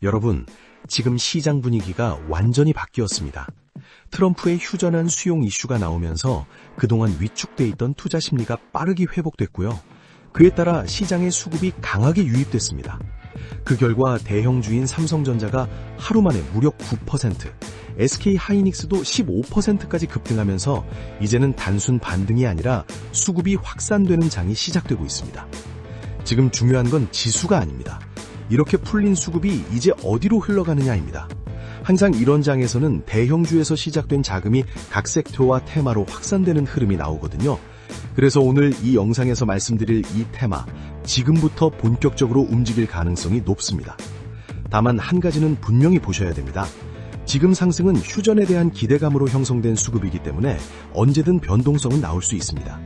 여러분, 지금 시장 분위기가 완전히 바뀌었습니다. 트럼프의 휴전한 수용 이슈가 나오면서 그동안 위축돼 있던 투자 심리가 빠르게 회복됐고요. 그에 따라 시장의 수급이 강하게 유입됐습니다. 그 결과 대형주인 삼성전자가 하루 만에 무려 9%, SK하이닉스도 15%까지 급등하면서 이제는 단순 반등이 아니라 수급이 확산되는 장이 시작되고 있습니다. 지금 중요한 건 지수가 아닙니다. 이렇게 풀린 수급이 이제 어디로 흘러가느냐입니다. 항상 이런 장에서는 대형주에서 시작된 자금이 각 섹터와 테마로 확산되는 흐름이 나오거든요. 그래서 오늘 이 영상에서 말씀드릴 이 테마, 지금부터 본격적으로 움직일 가능성이 높습니다. 다만 한 가지는 분명히 보셔야 됩니다. 지금 상승은 휴전에 대한 기대감으로 형성된 수급이기 때문에 언제든 변동성은 나올 수 있습니다.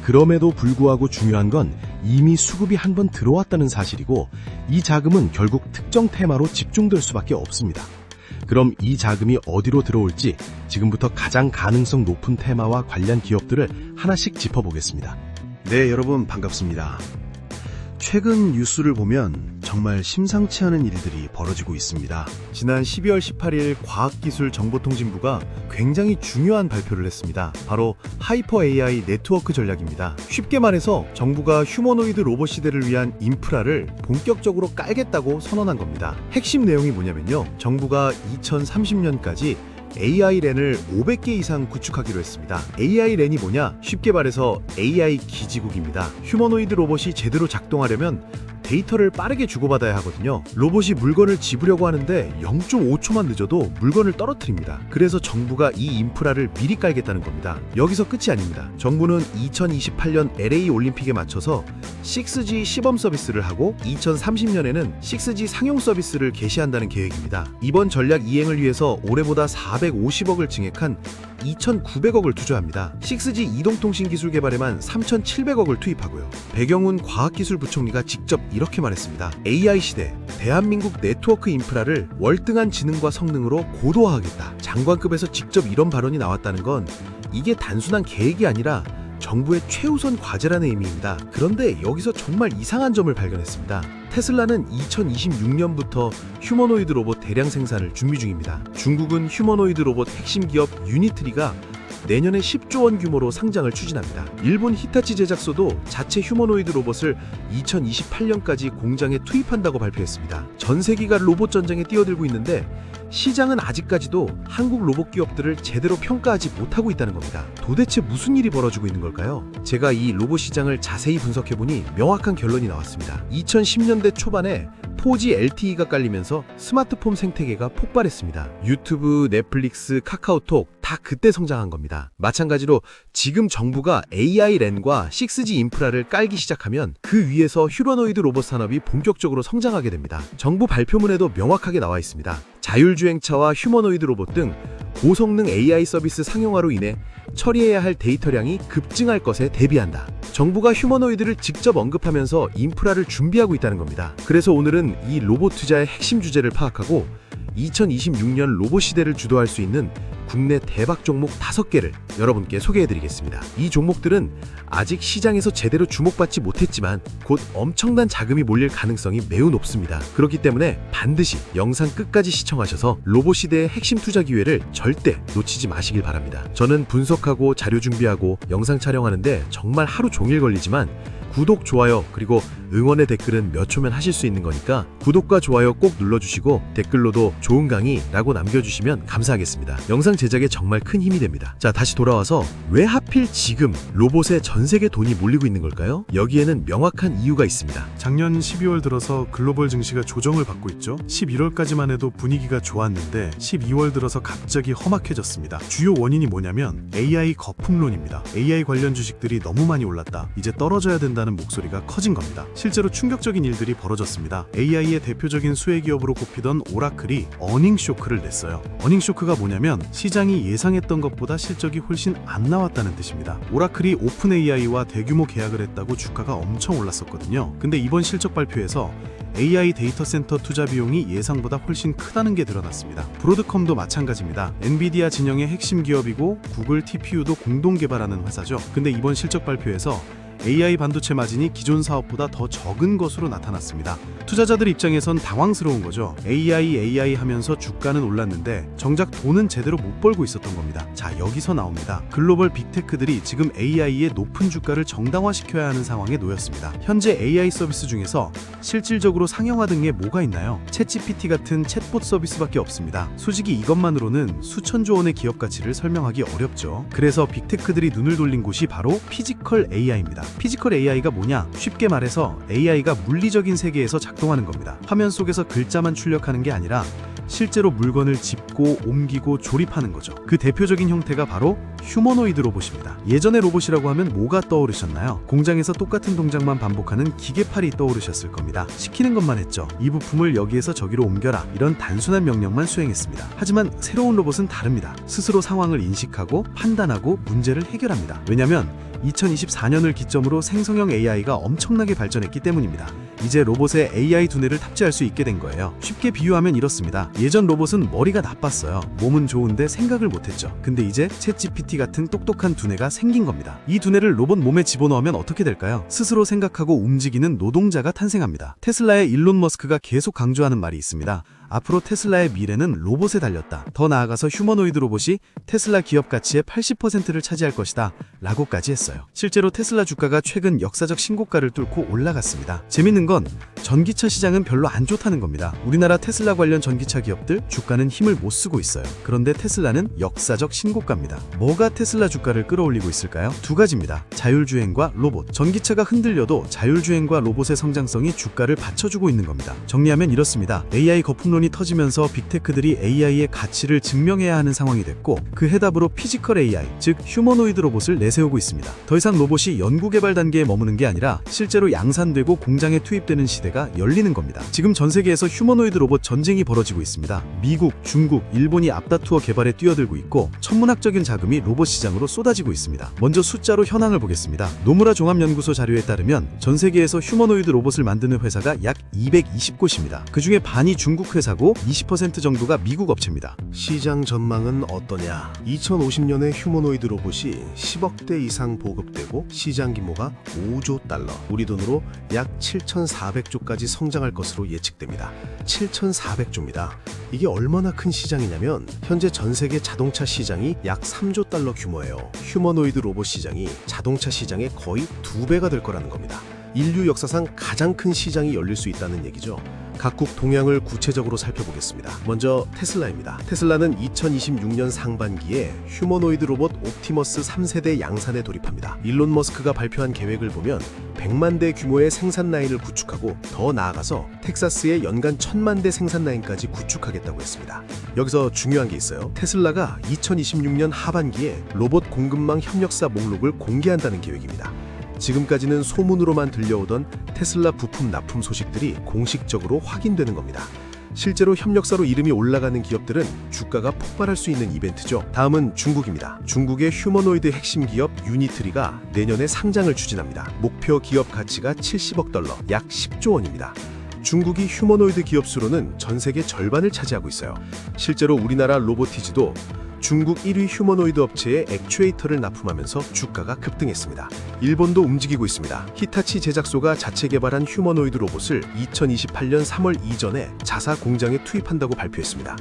그럼에도 불구하고 중요한 건 이미 수급이 한번 들어왔다는 사실이고 이 자금은 결국 특정 테마로 집중될 수밖에 없습니다. 그럼 이 자금이 어디로 들어올지 지금부터 가장 가능성 높은 테마와 관련 기업들을 하나씩 짚어보겠습니다. 네, 여러분 반갑습니다. 최근 뉴스를 보면 정말 심상치 않은 일들이 벌어지고 있습니다. 지난 12월 18일 과학기술정보통신부가 굉장히 중요한 발표를 했습니다. 바로 하이퍼 AI 네트워크 전략입니다. 쉽게 말해서 정부가 휴머노이드 로봇 시대를 위한 인프라를 본격적으로 깔겠다고 선언한 겁니다. 핵심 내용이 뭐냐면요. 정부가 2030년까지 AI랜을 500개 이상 구축하기로 했습니다. AI랜이 뭐냐? 쉽게 말해서 AI 기지국입니다. 휴머노이드 로봇이 제대로 작동하려면 데이터를 빠르게 주고받아야 하거든요. 로봇이 물건을 집으려고 하는데 0.5초만 늦어도 물건을 떨어뜨립니다. 그래서 정부가 이 인프라를 미리 깔겠다는 겁니다. 여기서 끝이 아닙니다. 정부는 2028년 LA 올림픽에 맞춰서 6G 시범 서비스를 하고 2030년에는 6G 상용 서비스를 개시한다는 계획입니다. 이번 전략 이행을 위해서 올해보다 450억을 증액한 2,900억을 투자합니다. 6G 이동통신 기술 개발에만 3,700억을 투입하고요. 배경훈 과학기술부총리가 직접 이렇게 말했습니다. AI 시대, 대한민국 네트워크 인프라를 월등한 지능과 성능으로 고도화하겠다. 장관급에서 직접 이런 발언이 나왔다는 건 이게 단순한 계획이 아니라 정부의 최우선 과제라는 의미입니다. 그런데 여기서 정말 이상한 점을 발견했습니다. 테슬라는 2026년부터 휴머노이드 로봇 대량 생산을 준비 중입니다. 중국은 휴머노이드 로봇 핵심 기업 유니트리가 내년에 10조 원 규모로 상장을 추진합니다. 일본 히타치 제작소도 자체 휴머노이드 로봇을 2028년까지 공장에 투입한다고 발표했습니다. 전 세계가 로봇 전쟁에 뛰어들고 있는데 시장은 아직까지도 한국 로봇 기업들을 제대로 평가하지 못하고 있다는 겁니다. 도대체 무슨 일이 벌어지고 있는 걸까요? 제가 이 로봇 시장을 자세히 분석해보니 명확한 결론이 나왔습니다. 2010년대 초반에 4G LTE가 깔리면서 스마트폰 생태계가 폭발했습니다. 유튜브, 넷플릭스, 카카오톡 다 그때 성장한 겁니다. 마찬가지로 지금 정부가 AI랜과 6G 인프라를 깔기 시작하면 그 위에서 휴머노이드 로봇 산업이 본격적으로 성장하게 됩니다. 정부 발표문에도 명확하게 나와 있습니다. 자율주행차와 휴머노이드 로봇 등 고성능 AI 서비스 상용화로 인해 처리해야 할 데이터량이 급증할 것에 대비한다. 정부가 휴머노이드를 직접 언급하면서 인프라를 준비하고 있다는 겁니다. 그래서 오늘은 이 로봇 투자의 핵심 주제를 파악하고 2026년 로봇 시대를 주도할 수 있는 국내 대박 종목 5개를 여러분께 소개해드리겠습니다. 이 종목들은 아직 시장에서 제대로 주목받지 못했지만 곧 엄청난 자금이 몰릴 가능성이 매우 높습니다. 그렇기 때문에 반드시 영상 끝까지 시청하셔서 로봇 시대의 핵심 투자 기회를 절대 놓치지 마시길 바랍니다. 저는 분석하고 자료 준비하고 영상 촬영하는데 정말 하루 종일 걸리지만 구독, 좋아요, 그리고 응원의 댓글은 몇 초면 하실 수 있는 거니까 구독과 좋아요 꼭 눌러주시고 댓글로도 좋은 강의라고 남겨주시면 감사하겠습니다. 영상 제작에 정말 큰 힘이 됩니다. 자, 다시 돌아와서 왜 하필 지금 로봇에 전 세계 돈이 몰리고 있는 걸까요? 여기에는 명확한 이유가 있습니다. 작년 12월 들어서 글로벌 증시가 조정을 받고 있죠. 11월까지만 해도 분위기가 좋았는데 12월 들어서 갑자기 험악해졌습니다. 주요 원인이 뭐냐면 AI 거품론입니다. AI 관련 주식들이 너무 많이 올랐다. 이제 떨어져야 된다는 목소리가 커진 겁니다. 실제로 충격적인 일들이 벌어졌습니다. AI의 대표적인 수혜기업으로 꼽히던 오라클이 어닝 쇼크를 냈어요. 어닝 쇼크가 뭐냐면 시장이 예상했던 것보다 실적이 훨씬 안 나왔다는 뜻입니다. 오라클이 오픈 AI와 대규모 계약을 했다고 주가가 엄청 올랐었거든요. 근데 이번 실적 발표에서 AI 데이터 센터 투자 비용이 예상보다 훨씬 크다는 게 드러났습니다. 브로드컴도 마찬가지입니다. 엔비디아 진영의 핵심 기업이고 구글 TPU도 공동 개발하는 회사죠. 근데 이번 실적 발표에서 AI 반도체 마진이 기존 사업보다 더 적은 것으로 나타났습니다. 투자자들 입장에선 당황스러운 거죠. AI 하면서 주가는 올랐는데 정작 돈은 제대로 못 벌고 있었던 겁니다. 자, 여기서 나옵니다. 글로벌 빅테크들이 지금 AI의 높은 주가를 정당화시켜야 하는 상황에 놓였습니다. 현재 AI 서비스 중에서 실질적으로 상용화된 게 뭐가 있나요? 챗GPT 같은 챗봇 서비스밖에 없습니다. 솔직히 이것만으로는 수천조 원의 기업 가치를 설명하기 어렵죠. 그래서 빅테크들이 눈을 돌린 곳이 바로 피지컬 AI입니다. 피지컬 AI가 뭐냐? 쉽게 말해서 AI가 물리적인 세계에서 작동하는 겁니다. 화면 속에서 글자만 출력하는 게 아니라 실제로 물건을 짚고 옮기고 조립하는 거죠. 그 대표적인 형태가 바로 휴머노이드 로봇입니다. 예전에 로봇이라고 하면 뭐가 떠오르셨나요? 공장에서 똑같은 동작만 반복하는 기계팔이 떠오르셨을 겁니다. 시키는 것만 했죠. 이 부품을 여기에서 저기로 옮겨라, 이런 단순한 명령만 수행했습니다. 하지만 새로운 로봇은 다릅니다. 스스로 상황을 인식하고 판단하고 문제를 해결합니다. 왜냐면 2024년을 기점으로 생성형 AI가 엄청나게 발전했기 때문입니다. 이제 로봇에 AI 두뇌를 탑재할 수 있게 된 거예요. 쉽게 비유하면 이렇습니다. 예전 로봇은 머리가 나빴어요. 몸은 좋은데 생각을 못했죠. 근데 이제 챗GPT 같은 똑똑한 두뇌가 생긴 겁니다. 이 두뇌를 로봇 몸에 집어넣으면 어떻게 될까요? 스스로 생각하고 움직이는 노동자가 탄생합니다. 테슬라의 일론 머스크가 계속 강조하는 말이 있습니다. 앞으로 테슬라의 미래는 로봇에 달렸다. 더 나아가서 휴머노이드 로봇이 테슬라 기업 가치의 80%를 차지할 것이다 라고까지 했어요. 실제로 테슬라 주가가 최근 역사적 신고가를 뚫고 올라갔습니다. 재밌는 건 전기차 시장은 별로 안 좋다는 겁니다. 우리나라 테슬라 관련 전기차 기업들 주가는 힘을 못 쓰고 있어요. 그런데 테슬라는 역사적 신고가입니다. 뭐가 테슬라 주가를 끌어올리고 있을까요? 두 가지입니다. 자율주행과 로봇. 전기차가 흔들려도 자율주행과 로봇의 성장성이 주가를 받쳐주고 있는 겁니다. 정리하면 이렇습니다. AI 거품론이 터지면서 빅테크들이 AI의 가치를 증명해야 하는 상황이 됐고, 그 해답으로 피지컬 AI, 즉 휴머노이드 로봇을 내세우고 있습니다. 더 이상 로봇이 연구개발 단계에 머무는 게 아니라 실제로 양산되고 공장에 투입되는 시대가 열리는 겁니다. 지금 전 세계에서 휴머노이드 로봇 전쟁이 벌어지고 있습니다. 미국, 중국, 일본이 앞다투어 개발에 뛰어들고 있고 천문학적인 자금이 로봇 시장으로 쏟아지고 있습니다. 먼저 숫자로 현황을 보겠습니다. 노무라 종합연구소 자료에 따르면 전 세계에서 휴머노이드 로봇을 만드는 회사가 약 220곳입니다. 그 중에 반이 중국 회사고 20% 정도가 미국 업체입니다. 시장 전망은 어떠냐? 2050년에 휴머노이드 로봇이 10억대 이상 보급되고 시장 규모가 5조 달러, 우리 돈으로 약 7,400조까지 성장할 것으로 예측됩니다. 7,400조입니다. 이게 얼마나 큰 시장이냐면 현재 전 세계 자동차 시장이 약 3조 달러 규모예요. 휴머노이드 로봇 시장이 자동차 시장의 거의 2배가 될 거라는 겁니다. 인류 역사상 가장 큰 시장이 열릴 수 있다는 얘기죠. 각국 동향을 구체적으로 살펴보겠습니다. 먼저 테슬라입니다. 테슬라는 2026년 상반기에 휴머노이드 로봇 옵티머스 3세대 양산에 돌입합니다. 일론 머스크가 발표한 계획을 보면 100만 대 규모의 생산 라인을 구축하고 더 나아가서 텍사스에 연간 1000만 대 생산 라인까지 구축하겠다고 했습니다. 여기서 중요한 게 있어요. 테슬라가 2026년 하반기에 로봇 공급망 협력사 목록을 공개한다는 계획입니다. 지금까지는 소문으로만 들려오던 테슬라 부품 납품 소식들이 공식적으로 확인되는 겁니다. 실제로 협력사로 이름이 올라가는 기업들은 주가가 폭발할 수 있는 이벤트죠. 다음은 중국입니다. 중국의 휴머노이드 핵심 기업 유니트리가 내년에 상장을 추진합니다. 목표 기업 가치가 70억 달러, 약 10조 원입니다. 중국이 휴머노이드 기업 수로는 전 세계 절반을 차지하고 있어요. 실제로 우리나라 로보티즈도 중국 1위 휴머노이드 업체에 액추에이터를 납품하면서 주가가 급등했습니다. 일본도 움직이고 있습니다. 히타치 제작소가 자체 개발한 휴머노이드 로봇을 2028년 3월 이전에 자사 공장에 투입한다고 발표했습니다.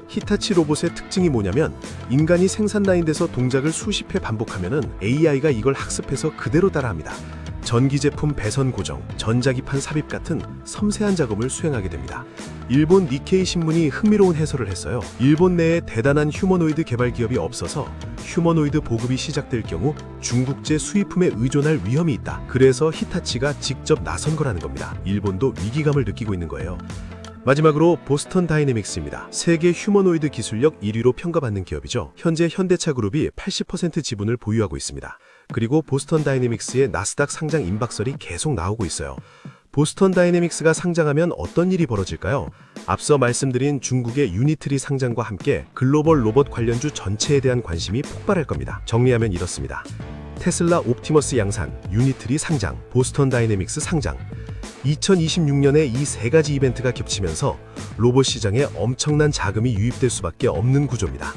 히타치 로봇의 특징이 뭐냐면 인간이 생산 라인에서 동작을 수십 회 반복하면은 AI가 이걸 학습해서 그대로 따라합니다. 전기 제품 배선 고정, 전자기판 삽입 같은 섬세한 작업을 수행하게 됩니다. 일본 니케이 신문이 흥미로운 해설을 했어요. 일본 내에 대단한 휴머노이드 개발 기업이 없어서 휴머노이드 보급이 시작될 경우 중국제 수입품에 의존할 위험이 있다. 그래서 히타치가 직접 나선 거라는 겁니다. 일본도 위기감을 느끼고 있는 거예요. 마지막으로 보스턴 다이내믹스입니다. 세계 휴머노이드 기술력 1위로 평가받는 기업이죠. 현재 현대차 그룹이 80% 지분을 보유하고 있습니다. 그리고 보스턴 다이내믹스의 나스닥 상장 임박설이 계속 나오고 있어요. 보스턴 다이내믹스가 상장하면 어떤 일이 벌어질까요? 앞서 말씀드린 중국의 유니트리 상장과 함께 글로벌 로봇 관련주 전체에 대한 관심이 폭발할 겁니다. 정리하면 이렇습니다. 테슬라 옵티머스 양산, 유니트리 상장, 보스턴 다이내믹스 상장. 2026년에 이 세 가지 이벤트가 겹치면서 로봇 시장에 엄청난 자금이 유입될 수밖에 없는 구조입니다.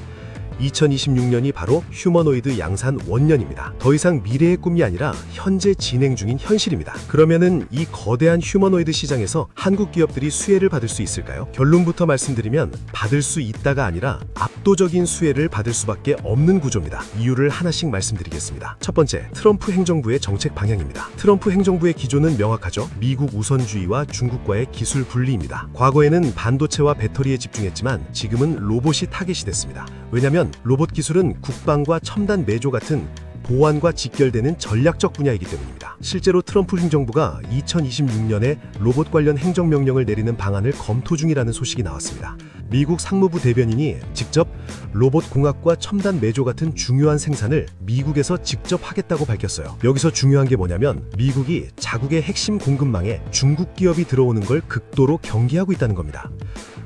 2026년이 바로 휴머노이드 양산 원년입니다. 더 이상 미래의 꿈이 아니라 현재 진행 중인 현실입니다. 그러면은 이 거대한 휴머노이드 시장에서 한국 기업들이 수혜를 받을 수 있을까요? 결론부터 말씀드리면 받을 수 있다가 아니라 압도적인 수혜를 받을 수밖에 없는 구조입니다. 이유를 하나씩 말씀드리겠습니다. 첫 번째, 트럼프 행정부의 정책 방향입니다. 트럼프 행정부의 기조는 명확하죠. 미국 우선주의와 중국과의 기술 분리입니다. 과거에는 반도체와 배터리에 집중했지만 지금은 로봇이 타깃이 됐습니다. 왜냐하면 로봇 기술은 국방과 첨단 내조 같은 보안과 직결되는 전략적 분야이기 때문입니다. 실제로 트럼프 행정부가 2026년에 로봇 관련 행정명령을 내리는 방안을 검토 중이라는 소식이 나왔습니다. 미국 상무부 대변인이 직접 로봇 공학과 첨단 내조 같은 중요한 생산을 미국에서 직접 하겠다고 밝혔어요. 여기서 중요한 게 뭐냐면 미국이 자국의 핵심 공급망에 중국 기업이 들어오는 걸 극도로 경계하고 있다는 겁니다.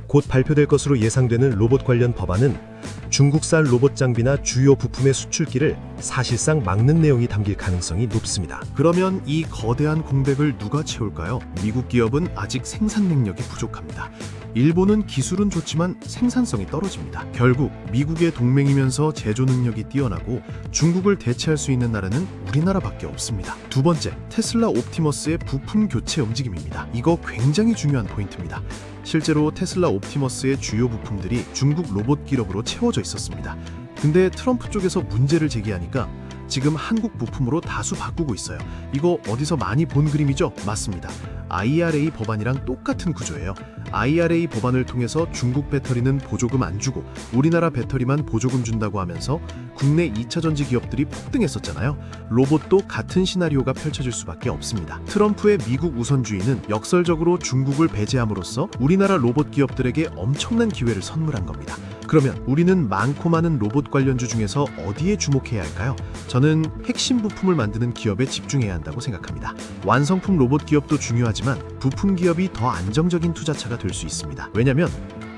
곧 발표될 것으로 예상되는 로봇 관련 법안은 중국산 로봇 장비나 주요 부품의 수출기를 사실상 막는 내용이 담길 가능성이 높습니다. 그러면 이 거대한 공백을 누가 채울까요? 미국 기업은 아직 생산 능력이 부족합니다. 일본은 기술은 좋지만 생산성이 떨어집니다. 결국 미국의 동맹이면서 제조 능력이 뛰어나고 중국을 대체할 수 있는 나라는 우리나라밖에 없습니다. 두 번째, 테슬라 옵티머스의 부품 교체 움직임입니다. 이거 굉장히 중요한 포인트입니다. 실제로 테슬라 옵티머스의 주요 부품들이 중국 로봇 기업으로 채워져 있었습니다. 근데 트럼프 쪽에서 문제를 제기하니까 지금 한국 부품으로 다수 바꾸고 있어요. 이거 어디서 많이 본 그림이죠? 맞습니다. IRA 법안이랑 똑같은 구조예요. IRA 법안을 통해서 중국 배터리는 보조금 안 주고 우리나라 배터리만 보조금 준다고 하면서 국내 2차 전지 기업들이 폭등했었잖아요. 로봇도 같은 시나리오가 펼쳐질 수밖에 없습니다. 트럼프의 미국 우선주의는 역설적으로 중국을 배제함으로써 우리나라 로봇 기업들에게 엄청난 기회를 선물한 겁니다. 그러면 우리는 많고 많은 로봇 관련주 중에서 어디에 주목해야 할까요? 저는 핵심 부품을 만드는 기업에 집중해야 한다고 생각합니다. 완성품 로봇 기업도 중요하지만 부품 기업이 더 안정적인 투자차가 될 수 있습니다. 왜냐면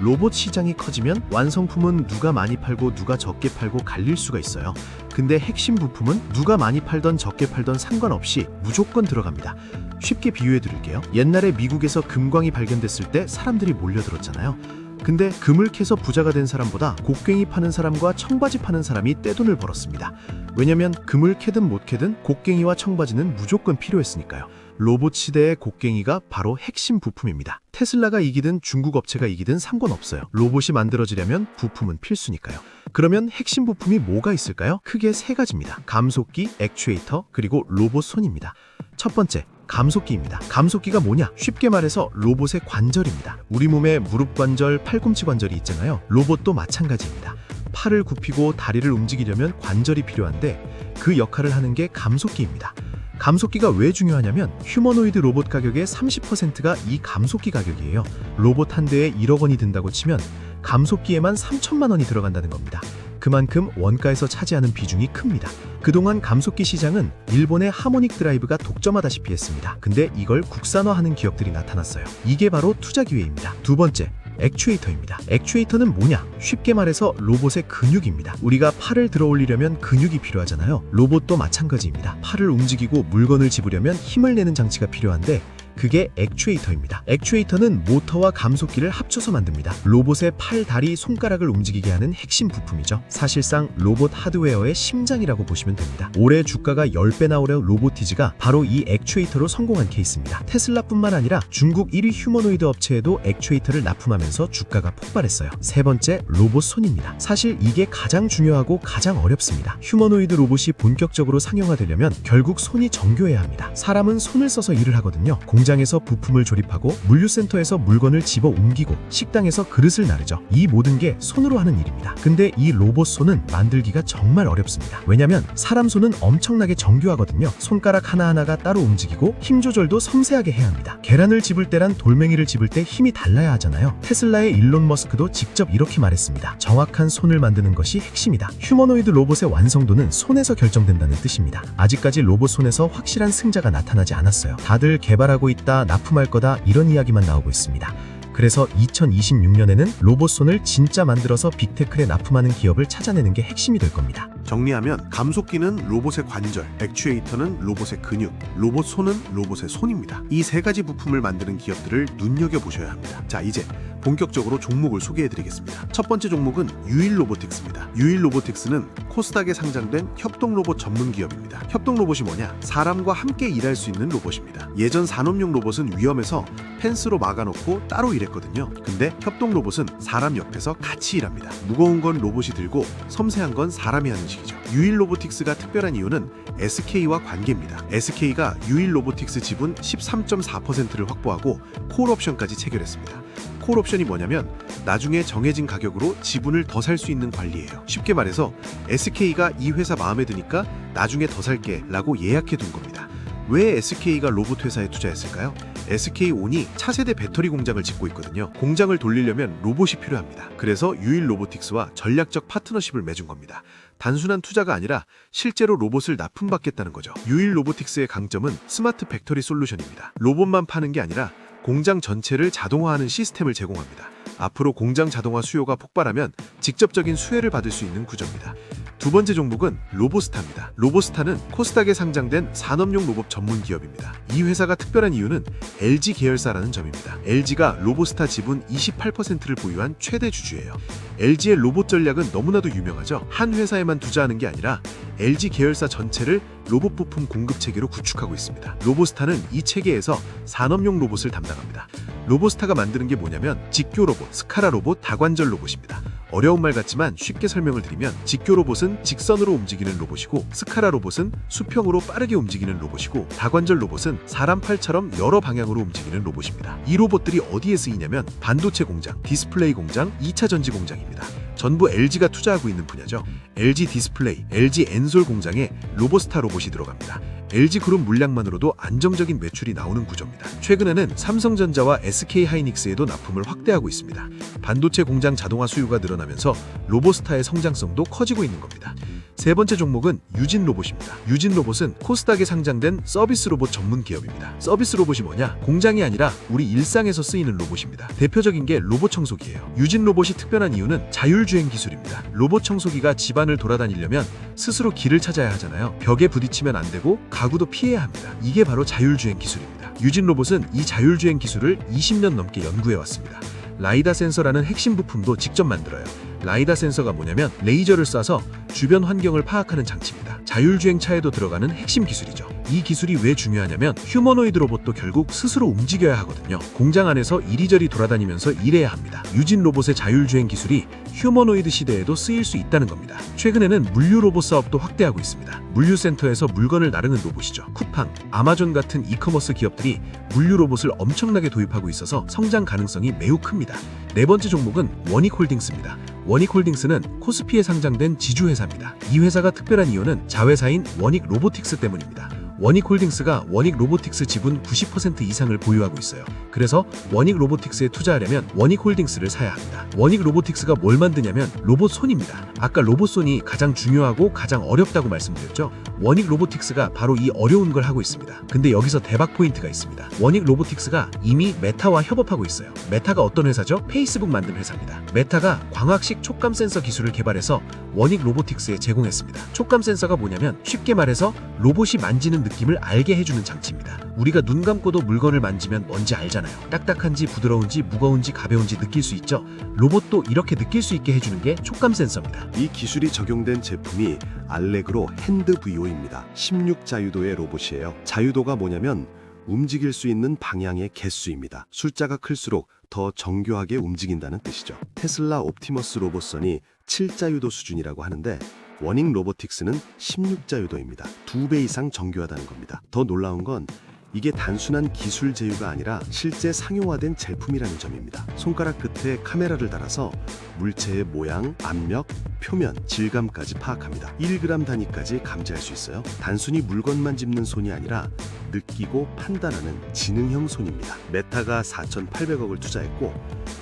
로봇 시장이 커지면 완성품은 누가 많이 팔고 누가 적게 팔고 갈릴 수가 있어요. 근데 핵심 부품은 누가 많이 팔던 적게 팔던 상관없이 무조건 들어갑니다. 쉽게 비유해 드릴게요. 옛날에 미국에서 금광이 발견됐을 때 사람들이 몰려들었잖아요. 근데 금을 캐서 부자가 된 사람보다 곡괭이 파는 사람과 청바지 파는 사람이 떼돈을 벌었습니다. 왜냐면 금을 캐든 못 캐든 곡괭이와 청바지는 무조건 필요했으니까요. 로봇 시대의 곡괭이가 바로 핵심 부품입니다. 테슬라가 이기든 중국 업체가 이기든 상관없어요. 로봇이 만들어지려면 부품은 필수니까요. 그러면 핵심 부품이 뭐가 있을까요? 크게 세 가지입니다. 감속기, 액추에이터, 그리고 로봇 손입니다. 첫 번째, 감속기입니다. 감속기가 뭐냐? 쉽게 말해서 로봇의 관절입니다. 우리 몸에 무릎 관절, 팔꿈치 관절이 있잖아요. 로봇도 마찬가지입니다. 팔을 굽히고 다리를 움직이려면 관절이 필요한데 그 역할을 하는 게 감속기입니다. 감속기가 왜 중요하냐면 휴머노이드 로봇 가격의 30%가 이 감속기 가격이에요. 로봇 한 대에 1억 원이 든다고 치면 감속기에만 3천만 원이 들어간다는 겁니다. 그만큼 원가에서 차지하는 비중이 큽니다. 그동안 감속기 시장은 일본의 하모닉 드라이브가 독점하다시피 했습니다. 근데 이걸 국산화하는 기업들이 나타났어요. 이게 바로 투자 기회입니다. 두 번째, 액추에이터입니다. 액추에이터는 뭐냐? 쉽게 말해서 로봇의 근육입니다. 우리가 팔을 들어 올리려면 근육이 필요하잖아요. 로봇도 마찬가지입니다. 팔을 움직이고 물건을 집으려면 힘을 내는 장치가 필요한데 그게 액추에이터입니다. 액추에이터는 모터와 감속기를 합쳐서 만듭니다. 로봇의 팔, 다리, 손가락을 움직이게 하는 핵심 부품이죠. 사실상 로봇 하드웨어의 심장이라고 보시면 됩니다. 올해 주가가 10배나 오른 로보티즈가 바로 이 액추에이터로 성공한 케이스입니다. 테슬라뿐만 아니라 중국 1위 휴머노이드 업체에도 액추에이터를 납품하면서 주가가 폭발했어요. 세 번째, 로봇 손입니다. 사실 이게 가장 중요하고 가장 어렵습니다. 휴머노이드 로봇이 본격적으로 상용화되려면 결국 손이 정교해야 합니다. 사람은 손을 써서 일을 하거든요. 공장에서 부품을 조립하고 물류센터에서 물건을 집어 옮기고 식당에서 그릇을 나르죠. 이 모든 게 손으로 하는 일입니다. 근데 이 로봇 손은 만들기가 정말 어렵습니다. 왜냐면 사람 손은 엄청나게 정교하거든요. 손가락 하나하나가 따로 움직이고 힘 조절도 섬세하게 해야 합니다. 계란을 집을 때랑 돌멩이를 집을 때 힘이 달라야 하잖아요. 테슬라의 일론 머스크도 직접 이렇게 말했습니다. 정확한 손을 만드는 것이 핵심이다. 휴머노이드 로봇의 완성도는 손에서 결정된다는 뜻입니다. 아직까지 로봇 손에서 확실한 승자가 나타나지 않았어요. 다들 개발하고 있다, 납품할 거다 이런 이야기만 나오고 있습니다. 그래서 2026년에는 로봇 손을 진짜 만들어서 빅테크에 납품하는 기업을 찾아내는 게 핵심이 될 겁니다. 정리하면 감속기는 로봇의 관절, 액추에이터는 로봇의 근육, 로봇 손은 로봇의 손입니다. 이 세 가지 부품을 만드는 기업들을 눈여겨보셔야 합니다. 자, 이제 본격적으로 종목을 소개해드리겠습니다. 첫 번째 종목은 유일 로보틱스입니다. 유일 로보틱스는 코스닥에 상장된 협동 로봇 전문 기업입니다. 협동 로봇이 뭐냐? 사람과 함께 일할 수 있는 로봇입니다. 예전 산업용 로봇은 위험해서 펜스로 막아놓고 따로 일했거든요. 근데 협동 로봇은 사람 옆에서 같이 일합니다. 무거운 건 로봇이 들고 섬세한 건 사람이 하는 식이죠. 유일 로보틱스가 특별한 이유는 SK와 관계입니다. SK가 유일 로보틱스 지분 13.4%를 확보하고 콜옵션까지 체결했습니다. 콜옵션이 뭐냐면 나중에 정해진 가격으로 지분을 더 살 수 있는 관리예요. 쉽게 말해서 SK가 이 회사 마음에 드니까 나중에 더 살게 라고 예약해 둔 겁니다. 왜 SK가 로봇 회사에 투자했을까요? SK온이 차세대 배터리 공장을 짓고 있거든요. 공장을 돌리려면 로봇이 필요합니다. 그래서 유일 로보틱스와 전략적 파트너십을 맺은 겁니다. 단순한 투자가 아니라 실제로 로봇을 납품받겠다는 거죠. 유일 로보틱스의 강점은 스마트 팩토리 솔루션입니다. 로봇만 파는 게 아니라 공장 전체를 자동화하는 시스템을 제공합니다. 앞으로 공장 자동화 수요가 폭발하면 직접적인 수혜를 받을 수 있는 구조입니다. 두 번째 종목은 로보스타입니다. 로보스타는 코스닥에 상장된 산업용 로봇 전문 기업입니다. 이 회사가 특별한 이유는 LG 계열사라는 점입니다. LG가 로보스타 지분 28%를 보유한 최대 주주예요. LG의 로봇 전략은 너무나도 유명하죠. 한 회사에만 투자하는 게 아니라 LG 계열사 전체를 로봇 부품 공급 체계로 구축하고 있습니다. 로보스타는 이 체계에서 산업용 로봇을 담당합니다. 로보스타가 만드는 게 뭐냐면 직교 로봇, 스카라 로봇, 다관절 로봇입니다. 어려운 말 같지만 쉽게 설명을 드리면 직교 로봇은 직선으로 움직이는 로봇이고 스카라 로봇은 수평으로 빠르게 움직이는 로봇이고 다관절 로봇은 사람 팔처럼 여러 방향으로 움직이는 로봇입니다. 이 로봇들이 어디에 쓰이냐면 반도체 공장, 디스플레이 공장, 2차 전지 공장입니다. 전부 LG가 투자하고 있는 분야죠. LG 디스플레이, LG 엔솔 공장에 로보스타 로봇이 들어갑니다. LG그룹 물량만으로도 안정적인 매출이 나오는 구조입니다. 최근에는 삼성전자와 SK하이닉스에도 납품을 확대하고 있습니다. 반도체 공장 자동화 수요가 늘어나면서 로보스타의 성장성도 커지고 있는 겁니다. 세 번째 종목은 유진 로봇입니다. 유진 로봇은 코스닥에 상장된 서비스 로봇 전문 기업입니다. 서비스 로봇이 뭐냐? 공장이 아니라 우리 일상에서 쓰이는 로봇입니다. 대표적인 게 로봇 청소기예요. 유진 로봇이 특별한 이유는 자율주행 기술입니다. 로봇 청소기가 집안을 돌아다니려면 스스로 길을 찾아야 하잖아요. 벽에 부딪히면 안 되고 가구도 피해야 합니다. 이게 바로 자율주행 기술입니다. 유진 로봇은 이 자율주행 기술을 20년 넘게 연구해 왔습니다. 라이다 센서라는 핵심 부품도 직접 만들어요. 라이다 센서가 뭐냐면 레이저를 쏴서 주변 환경을 파악하는 장치입니다. 자율주행 차에도 들어가는 핵심 기술이죠. 이 기술이 왜 중요하냐면 휴머노이드 로봇도 결국 스스로 움직여야 하거든요. 공장 안에서 이리저리 돌아다니면서 일해야 합니다. 유진 로봇의 자율주행 기술이 휴머노이드 시대에도 쓰일 수 있다는 겁니다. 최근에는 물류 로봇 사업도 확대하고 있습니다. 물류센터에서 물건을 나르는 로봇이죠. 쿠팡, 아마존 같은 이커머스 기업들이 물류 로봇을 엄청나게 도입하고 있어서 성장 가능성이 매우 큽니다. 네 번째 종목은 원익홀딩스입니다. 원익홀딩스는 코스피에 상장된 지주회사입니다. 이 회사가 특별한 이유는 자회사인 원익 로보틱스 때문입니다. 원익홀딩스가 원익 로보틱스 지분 90% 이상을 보유하고 있어요. 그래서 원익 로보틱스에 투자하려면 원익홀딩스를 사야 합니다. 원익 로보틱스가 뭘 만드냐면 로봇손입니다. 아까 로봇손이 가장 중요하고 가장 어렵다고 말씀드렸죠. 원익 로보틱스가 바로 이 어려운 걸 하고 있습니다. 근데 여기서 대박 포인트가 있습니다. 원익 로보틱스가 이미 메타와 협업하고 있어요. 메타가 어떤 회사죠? 페이스북 만든 회사입니다. 메타가 광학식 촉감 센서 기술을 개발해서 원익 로보틱스에 제공했습니다. 촉감 센서가 뭐냐면 쉽게 말해서 로봇이 만지는 느낌을 알게 해주는 장치입니다. 우리가 눈 감고도 물건을 만지면 뭔지 알잖아요. 딱딱한지 부드러운지 무거운지 가벼운지 느낄 수 있죠. 로봇도 이렇게 느낄 수 있게 해주는 게 촉감 센서입니다. 이 기술이 적용된 제품이 알레그로 핸드 VO입니다. 16자유도의 로봇이에요. 자유도가 뭐냐면 움직일 수 있는 방향의 개수입니다. 숫자가 클수록 더 정교하게 움직인다는 뜻이죠. 테슬라 옵티머스 로봇선이 7자유도 수준이라고 하는데 원익 로보틱스는 16자유도입니다. 2배 이상 정교하다는 겁니다. 더 놀라운 건 이게 단순한 기술 제휴가 아니라 실제 상용화된 제품이라는 점입니다. 손가락 끝에 카메라를 달아서 물체의 모양, 압력, 표면, 질감까지 파악합니다. 1g 단위까지 감지할 수 있어요. 단순히 물건만 짚는 손이 아니라 느끼고 판단하는 지능형 손입니다. 메타가 4,800억을 투자했고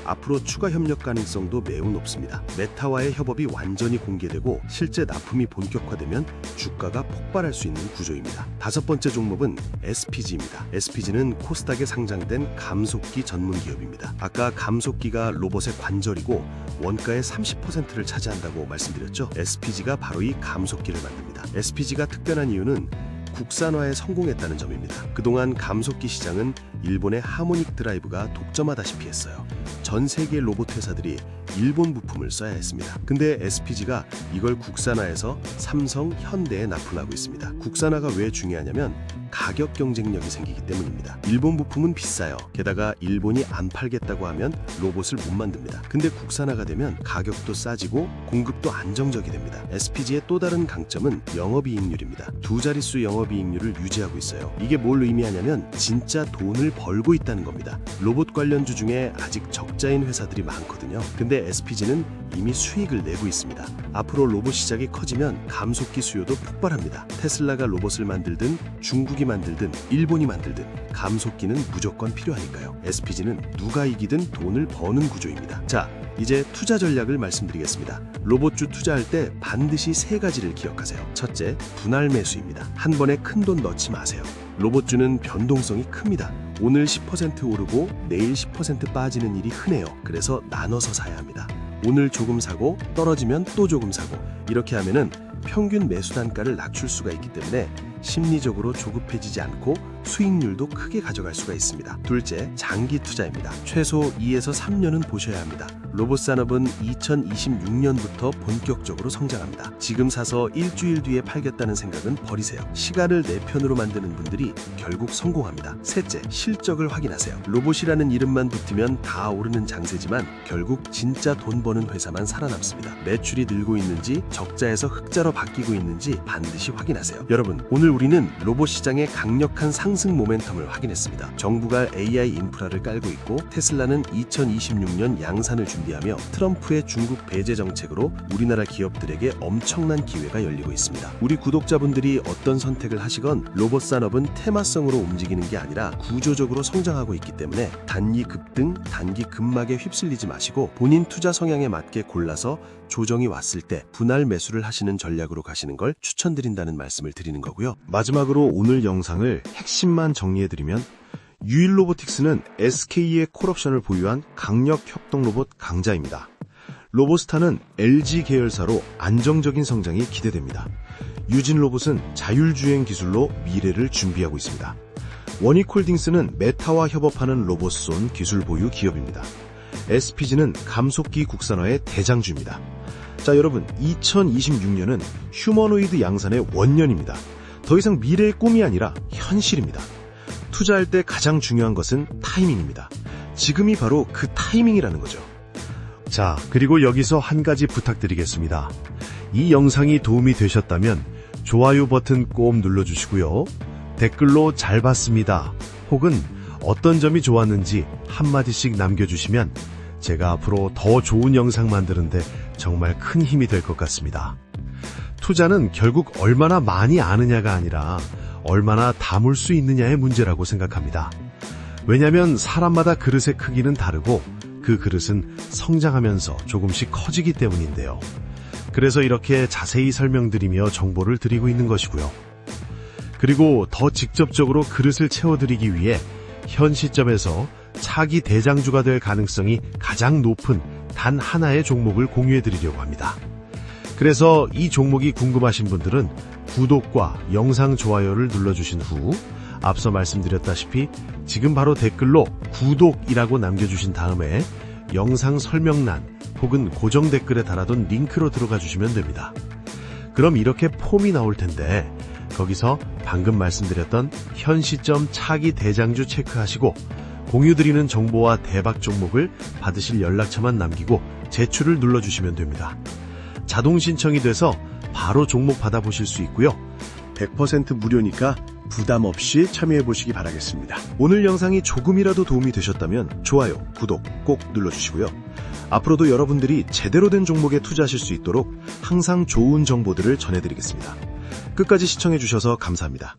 앞으로 추가 협력 가능성도 매우 높습니다. 메타와의 협업이 완전히 공개되고 실제 납품이 본격화되면 주가가 폭발할 수 있는 구조입니다. 다섯 번째 종목은 SPG입니다. SPG는 코스닥에 상장된 감속기 전문 기업입니다. 아까 감속기가 로봇의 관절이고 원가의 30%를 차지한다고 말씀드렸죠. SPG가 바로 이 감속기를 만듭니다. SPG가 특별한 이유는 국산화에 성공했다는 점입니다. 그동안 감속기 시장은 일본의 하모닉 드라이브가 독점하다시피 했어요. 전 세계 로봇 회사들이 일본 부품을 써야 했습니다. 근데 SPG가 이걸 국산화해서 삼성, 현대에 납품하고 있습니다. 국산화가 왜 중요하냐면 가격 경쟁력이 생기기 때문입니다. 일본 부품은 비싸요. 게다가 일본이 안 팔겠다고 하면 로봇을 못 만듭니다. 근데 국산화가 되면 가격도 싸지고 공급도 안정적이 됩니다. SPG의 또 다른 강점은 영업이익률입니다. 두 자릿수 영업이익률을 유지하고 있어요. 이게 뭘 의미하냐면 진짜 돈을 벌고 있다는 겁니다. 로봇 관련주 중에 아직 적자인 회사들이 많거든요. 근데 SPG는 이미 수익을 내고 있습니다. 앞으로 로봇 시장이 커지면 감속기 수요도 폭발합니다. 테슬라가 로봇을 만들든 중국이 만들든 일본이 만들든 감속기는 무조건 필요하니까요. SPG는 누가 이기든 돈을 버는 구조입니다. 자, 이제 투자 전략을 말씀드리겠습니다. 로봇주 투자할 때 반드시 세 가지를 기억하세요. 첫째, 분할 매수입니다. 한 번에 큰 돈 넣지 마세요. 로봇주는 변동성이 큽니다. 오늘 10% 오르고 내일 10% 빠지는 일이 흔해요. 그래서 나눠서 사야 합니다. 오늘 조금 사고 떨어지면 또 조금 사고 이렇게 하면은 평균 매수 단가를 낮출 수가 있기 때문에 심리적으로 조급해지지 않고 수익률도 크게 가져갈 수가 있습니다. 둘째, 장기 투자입니다. 최소 2에서 3년은 보셔야 합니다. 로봇 산업은 2026년부터 본격적으로 성장합니다. 지금 사서 일주일 뒤에 팔겠다는 생각은 버리세요. 시간을 내 편으로 만드는 분들이 결국 성공합니다. 셋째, 실적을 확인하세요. 로봇이라는 이름만 붙으면 다 오르는 장세지만 결국 진짜 돈 버는 회사만 살아남습니다. 매출이 늘고 있는지 적자에서 흑자로 바뀌고 있는지 반드시 확인하세요. 여러분, 오늘 우리는 로봇 시장의 강력한 상승 모멘텀을 확인했습니다. 정부가 AI 인프라를 깔고 있고 테슬라는 2026년 양산을 준비하며 트럼프의 중국 배제 정책으로 우리나라 기업들에게 엄청난 기회가 열리고 있습니다. 우리 구독자분들이 어떤 선택을 하시건 로봇 산업은 테마성으로 움직이는 게 아니라 구조적으로 성장하고 있기 때문에 단기 급등, 단기 급락에 휩쓸리지 마시고 본인 투자 성향에 맞게 골라서 조정이 왔을 때 분할 매수를 하시는 전략으로 가시는 걸 추천드린다는 말씀을 드리는 거고요. 마지막으로 오늘 영상을 핵심만 정리해드리면 유일로보틱스는 SK의 콜옵션을 보유한 강력 협동 로봇 강자입니다. 로보스타는 LG 계열사로 안정적인 성장이 기대됩니다. 유진로봇은 자율주행 기술로 미래를 준비하고 있습니다. 원익홀딩스는 메타와 협업하는 로봇손 기술 보유 기업입니다. SPG는 감속기 국산화의 대장주입니다. 자, 여러분, 2026년은 휴머노이드 양산의 원년입니다. 더 이상 미래의 꿈이 아니라 현실입니다. 투자할 때 가장 중요한 것은 타이밍입니다. 지금이 바로 그 타이밍이라는 거죠. 자, 그리고 여기서 한 가지 부탁드리겠습니다. 이 영상이 도움이 되셨다면 좋아요 버튼 꼭 눌러주시고요. 댓글로 잘 봤습니다. 혹은 어떤 점이 좋았는지 한마디씩 남겨주시면 제가 앞으로 더 좋은 영상 만드는데 정말 큰 힘이 될 것 같습니다. 투자는 결국 얼마나 많이 아느냐가 아니라 얼마나 담을 수 있느냐의 문제라고 생각합니다. 왜냐하면 사람마다 그릇의 크기는 다르고 그 그릇은 성장하면서 조금씩 커지기 때문인데요. 그래서 이렇게 자세히 설명드리며 정보를 드리고 있는 것이고요. 그리고 더 직접적으로 그릇을 채워드리기 위해 현 시점에서 차기 대장주가 될 가능성이 가장 높은 단 하나의 종목을 공유해드리려고 합니다. 그래서 이 종목이 궁금하신 분들은 구독과 영상 좋아요를 눌러주신 후 앞서 말씀드렸다시피 지금 바로 댓글로 구독이라고 남겨주신 다음에 영상 설명란 혹은 고정 댓글에 달아둔 링크로 들어가 주시면 됩니다. 그럼 이렇게 폼이 나올 텐데 거기서 방금 말씀드렸던 현 시점 차기 대장주 체크하시고 공유드리는 정보와 대박 종목을 받으실 연락처만 남기고 제출을 눌러주시면 됩니다. 자동 신청이 돼서 바로 종목 받아보실 수 있고요. 100% 무료니까 부담 없이 참여해보시기 바라겠습니다. 오늘 영상이 조금이라도 도움이 되셨다면 좋아요, 구독 꼭 눌러주시고요. 앞으로도 여러분들이 제대로 된 종목에 투자하실 수 있도록 항상 좋은 정보들을 전해드리겠습니다. 끝까지 시청해주셔서 감사합니다.